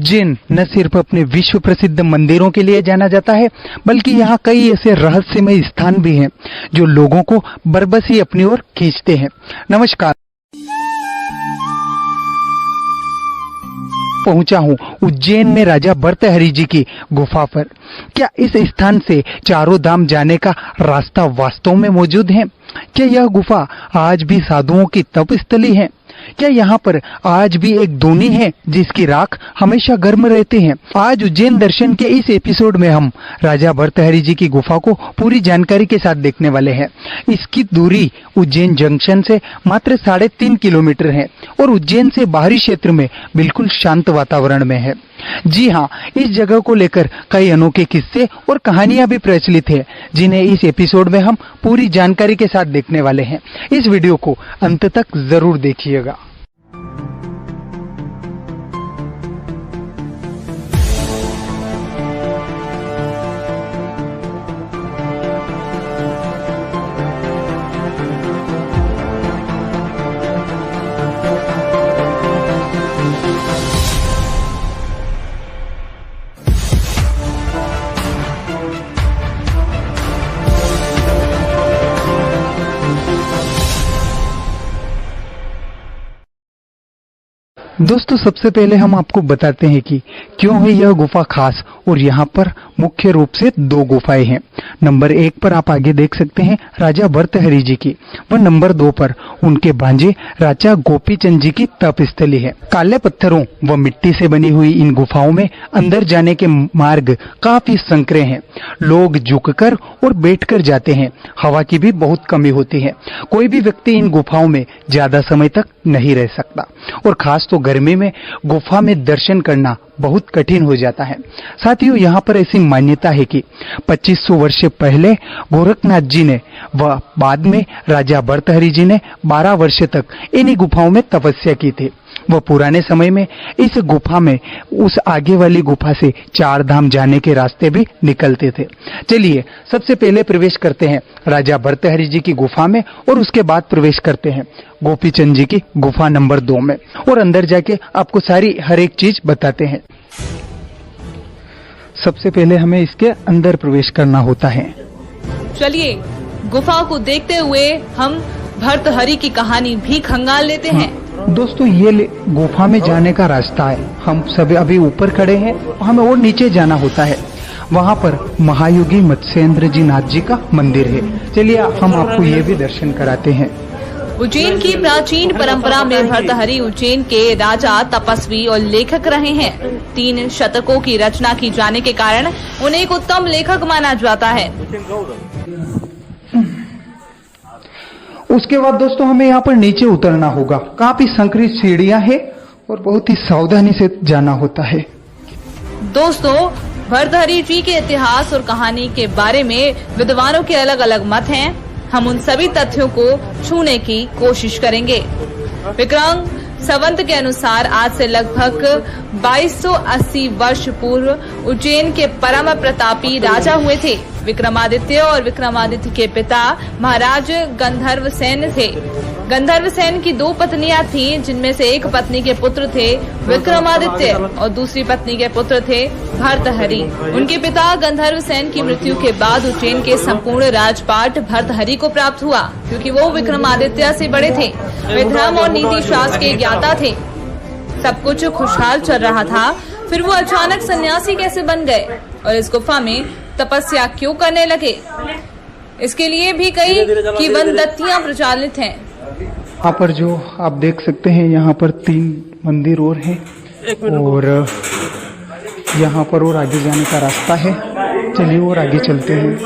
उज्जैन न सिर्फ अपने विश्व प्रसिद्ध मंदिरों के लिए जाना जाता है, बल्कि यहाँ कई ऐसे रहस्यमय स्थान भी हैं जो लोगों को बरबसी अपनी ओर खींचते हैं। नमस्कार, पहुंचा हूँ उज्जैन में राजा भर्तृहरि जी की गुफा पर। क्या इस स्थान से चारों धाम जाने का रास्ता वास्तव में मौजूद है? क्या यह गुफा आज भी साधुओं की तपस्थली है? क्या यहाँ पर आज भी एक धोनी है जिसकी राख हमेशा गर्म रहती है? आज उज्जैन दर्शन के इस एपिसोड में हम राजा भर्तृहरि जी की गुफा को पूरी जानकारी के साथ देखने वाले हैं। इसकी दूरी उज्जैन जंक्शन से मात्र 3.5 किलोमीटर है और उज्जैन से बाहरी क्षेत्र में बिल्कुल शांत वातावरण में है। जी हाँ, इस जगह को लेकर कई अनोखे किस्से और कहानियां भी प्रचलित है, जिन्हें इस एपिसोड में हम पूरी जानकारी के साथ देखने वाले हैं। इस वीडियो को अंत तक जरूर देखिएगा। दोस्तों, सबसे पहले हम आपको बताते हैं कि क्यों है यह गुफा खास और यहाँ पर मुख्य रूप से 2 गुफाएं हैं। नंबर 1 पर आप आगे देख सकते हैं राजा भर्तृहरि जी की, व नंबर 2 पर उनके भांजे राजा गोपीचंद जी की तपस्थली है। काले पत्थरों व मिट्टी से बनी हुई इन गुफाओं में अंदर जाने के मार्ग काफी संकरे हैं। लोग झुककर और बैठकर जाते हैं। हवा की भी बहुत कमी होती है। कोई भी व्यक्ति इन गुफाओं में ज्यादा समय तक नहीं रह सकता और खास तो गर्मी में गुफा में दर्शन करना बहुत कठिन हो जाता है। साथियों, यहाँ पर ऐसी मान्यता है कि 2500 वर्ष पहले गोरखनाथ जी ने व बाद में राजा भर्तृहरि जी ने 12 वर्ष तक इन्हीं गुफाओं में तपस्या की थी। वह पुराने समय में इस गुफा में उस आगे वाली गुफा से 4 धाम जाने के रास्ते भी निकलते थे। चलिए सबसे पहले प्रवेश करते हैं राजा भर्तृहरि जी की गुफा में और उसके बाद प्रवेश करते हैं गोपीचंद जी की गुफा नंबर 2 में और अंदर जाके आपको सारी हर एक चीज बताते हैं। सबसे पहले हमें इसके अंदर प्रवेश करना होता है। चलिए गुफा को देखते हुए हम भर्तृहरि की कहानी भी खंगाल लेते हैं। दोस्तों, ये गुफा में जाने का रास्ता है। हम सभी अभी ऊपर खड़े हैं, हमें और नीचे जाना होता है। वहाँ पर महायोगी मत्स्येंद्र जी नाथ जी का मंदिर है। चलिए हम आपको ये भी दर्शन कराते हैं। उज्जैन की प्राचीन परंपरा में भर्तृहरि उज्जैन के राजा, तपस्वी और लेखक रहे हैं। 3 शतकों की रचना की जाने के कारण उन्हें एक उत्तम लेखक माना जाता है। उसके बाद दोस्तों हमें यहाँ पर नीचे उतरना होगा। काफी संकरी सीढ़ियां हैं और बहुत ही सावधानी से जाना होता है। दोस्तों, भर्तृहरि जी के इतिहास और कहानी के बारे में विद्वानों के अलग अलग मत हैं। हम उन सभी तथ्यों को छूने की कोशिश करेंगे। विक्रम संवत के अनुसार आज से लगभग 2280 वर्ष पूर्व उज्जैन के परम प्रतापी राजा हुए थे। विक्रमादित्य और विक्रमादित्य के पिता महाराज गंधर्वसेन थे। गंधर्वसेन की 2 पत्नियां थीं, जिनमें से एक पत्नी के पुत्र थे विक्रमादित्य और दूसरी पत्नी के पुत्र थे भर्तृहरि। उनके पिता गंधर्वसेन की मृत्यु के बाद उज्जैन के संपूर्ण राजपाट भर्तृहरि को प्राप्त हुआ, क्योंकि वो विक्रमादित्य से बड़े थे। वे धर्म और नीति शास्त्र के ज्ञाता थे। सब कुछ खुशहाल चल रहा था। फिर वो अचानक सन्यासी कैसे बन गए और इस गुफा में तपस्या क्यों करने लगे? इसके लिए भी कई किंवदंतियां प्रचलित हैं। यहाँ पर जो आप देख सकते हैं, यहाँ पर 3 मंदिर और हैं और यहाँ पर और आगे जाने का रास्ता है। चलिए और आगे चलते हैं।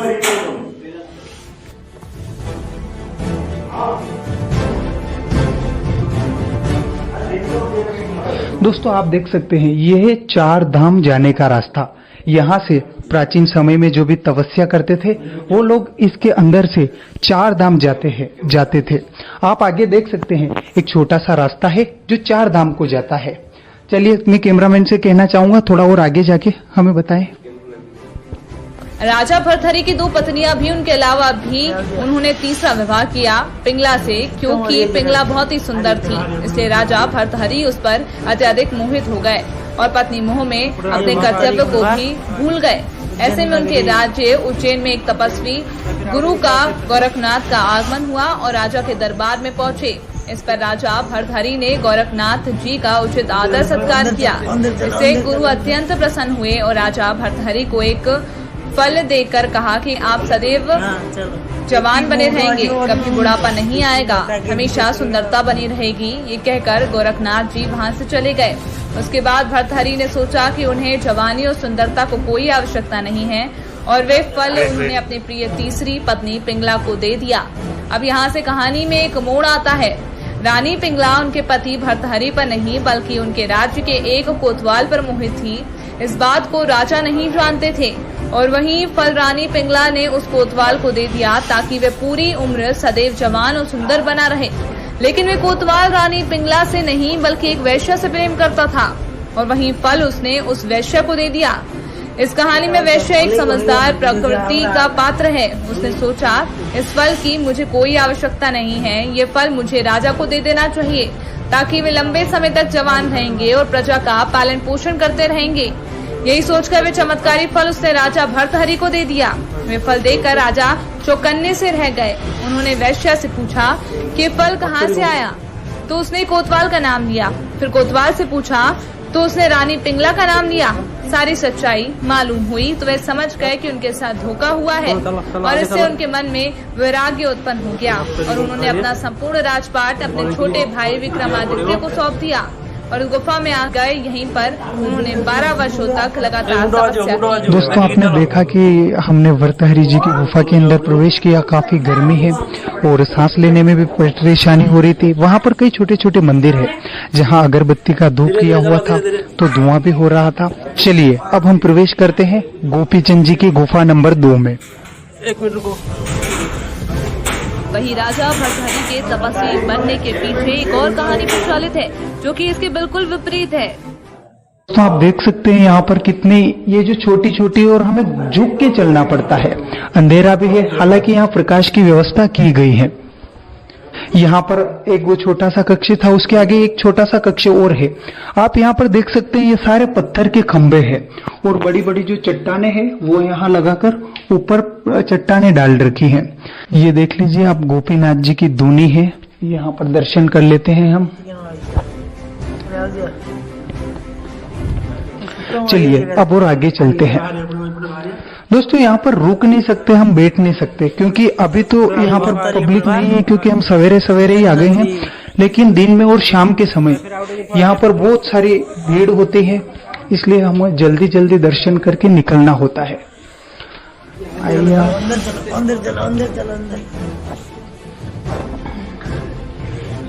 दोस्तों, आप देख सकते हैं ये है 4 धाम जाने का रास्ता। यहाँ से प्राचीन समय में जो भी तपस्या करते थे वो लोग इसके अंदर से 4 धाम जाते थे। आप आगे देख सकते हैं एक छोटा सा रास्ता है जो 4 धाम को जाता है। चलिए मैं कैमरामैन से कहना चाहूंगा थोड़ा और आगे जाके हमें बताएं। राजा भर्तृहरि की 2 पत्नियां भी उनके अलावा भी उन्होंने तीसरा विवाह किया पिंगला से, क्योंकि पिंगला बहुत ही सुंदर थी। इसलिए राजा भर्तृहरि उस पर अत्यधिक मोहित हो गए। और पत्नी मोह में अपने कर्तव्य को भी भूल गए। ऐसे में उनके राज्य उज्जैन में एक तपस्वी गुरु का गोरखनाथ का आगमन हुआ और राजा के दरबार में पहुंचे। इस पर राजा भर्तहरि ने गोरखनाथ जी का उचित आदर सत्कार किया। इससे गुरु अत्यंत प्रसन्न हुए और राजा भर्तहरि को एक फल देकर कहा कि आप सदैव जवान बने रहेंगे, कभी बुढ़ापा नहीं आएगा, हमेशा सुंदरता बनी रहेगी। ये कहकर गोरखनाथ जी वहां से चले गए। उसके बाद भर्तहरि ने सोचा कि उन्हें जवानी और सुंदरता को कोई आवश्यकता नहीं है और वे फल उन्होंने अपनी प्रिय तीसरी पत्नी पिंगला को दे दिया। अब यहाँ से कहानी में एक मोड़ आता है। रानी पिंगला उनके पति भर्तहरि पर नहीं बल्कि उनके राज्य के एक कोतवाल पर मोहित थी। इस बात को राजा नहीं जानते थे और वहीं फल रानी पिंगला ने उस कोतवाल को दे दिया ताकि वे पूरी उम्र सदैव जवान और सुंदर बना रहे। लेकिन वे कोतवाल रानी पिंगला से नहीं बल्कि एक वैश्य से प्रेम करता था और वहीं फल उसने उस वैश्य को दे दिया। इस कहानी में वैश्य एक समझदार प्रकृति का पात्र है। उसने सोचा इस फल की मुझे कोई आवश्यकता नहीं है, ये फल मुझे राजा को दे देना चाहिए ताकि वे लंबे समय तक जवान रहेंगे और प्रजा का पालन पोषण करते रहेंगे। यही सोचकर वे चमत्कारी फल उसने राजा भर्तहरि को दे दिया। वे फल देकर राजा चौकन्ने से रह गए। उन्होंने वैश्य से पूछा कि फल कहाँ से आया, तो उसने कोतवाल का नाम लिया। फिर कोतवाल से पूछा तो उसने रानी पिंगला का नाम लिया। सारी सच्चाई मालूम हुई तो वे समझ गए कि उनके साथ धोखा हुआ है और इससे उनके मन में वैराग्य उत्पन्न हो गया और उन्होंने अपना संपूर्ण राजपाट अपने छोटे भाई विक्रमादित्य को सौंप दिया और गुफा में आ गए। यहीं पर उन्होंने 12 वर्षों तक लगातार तपस्या की। दोस्तों, आपने देखा कि हमने भर्तहरि जी की गुफा के अंदर प्रवेश किया। काफी गर्मी है और सांस लेने में भी परेशानी हो रही थी। वहाँ पर कई छोटे छोटे मंदिर है जहाँ अगरबत्ती का धूप किया हुआ था तो धुआं भी हो रहा था। चलिए अब हम प्रवेश करते हैं गोपीचंद जी की गुफा नंबर 2 में। एक मिनट रुको। वही राजा भर्तहरि के तपस्वी बनने के पीछे एक और कहानी प्रचलित है जो कि इसके बिल्कुल विपरीत है। तो आप देख सकते हैं यहाँ पर कितनी ये जो छोटी छोटी और हमें झुक के चलना पड़ता है। अंधेरा भी है, हालांकि यहाँ प्रकाश की व्यवस्था की गई है। यहाँ पर एक वो छोटा सा कक्ष था, उसके आगे एक छोटा सा कक्ष और है। आप यहाँ पर देख सकते हैं ये सारे पत्थर के खंभे हैं और बड़ी बड़ी जो चट्टाने हैं वो यहाँ लगाकर ऊपर चट्टाने डाल रखी हैं। ये देख लीजिए आप, गोपीनाथ जी की दूनी है। यहाँ पर दर्शन कर लेते हैं हम। चलिए अब और आगे चलते हैं। दोस्तों, यहाँ पर रुक नहीं सकते, हम बैठ नहीं सकते क्योंकि अभी तो यहाँ पर पब्लिक नहीं है क्योंकि हम सवेरे सवेरे ही आ गए हैं। लेकिन दिन में और शाम के समय यहाँ पर बहुत सारी भीड़ होती है, इसलिए हमें जल्दी जल्दी दर्शन करके निकलना होता है। आइए,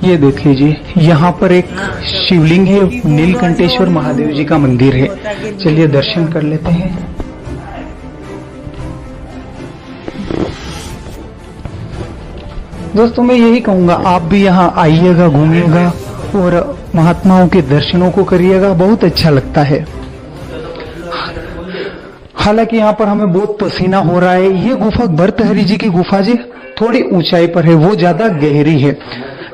ये देख लीजिए, यहाँ पर एक शिवलिंग है, नीलकंठेश्वर महादेव जी का मंदिर है। चलिए दर्शन कर लेते हैं। दोस्तों, मैं यही कहूंगा आप भी यहाँ आइएगा, घूमिएगा और महात्माओं के दर्शनों को करिएगा, बहुत अच्छा लगता है। हालांकि यहाँ पर हमें बहुत पसीना हो रहा है। ये गुफा भर्तहरि जी की गुफा जी थोड़ी ऊंचाई पर है, वो ज्यादा गहरी है,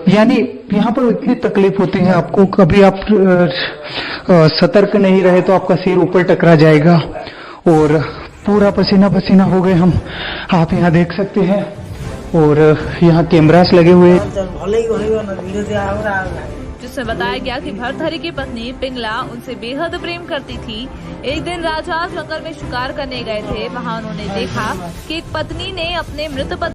यानी यहाँ पर इतनी तकलीफ होती है आपको। कभी आप सतर्क नहीं रहे तो आपका सिर ऊपर टकरा जाएगा और पूरा पसीना पसीना हो गए हम। आप यहाँ देख सकते हैं और यहाँ कैमरास लगे हुए। जिसमें बताया गया कि भर्तहरि की पत्नी पिंगला उनसे बेहद प्रेम करती थी। एक दिन राजा जंगल में शिकार करने गए थे। वहां उन्होंने देखा कि एक पत्नी ने अपने मृत पति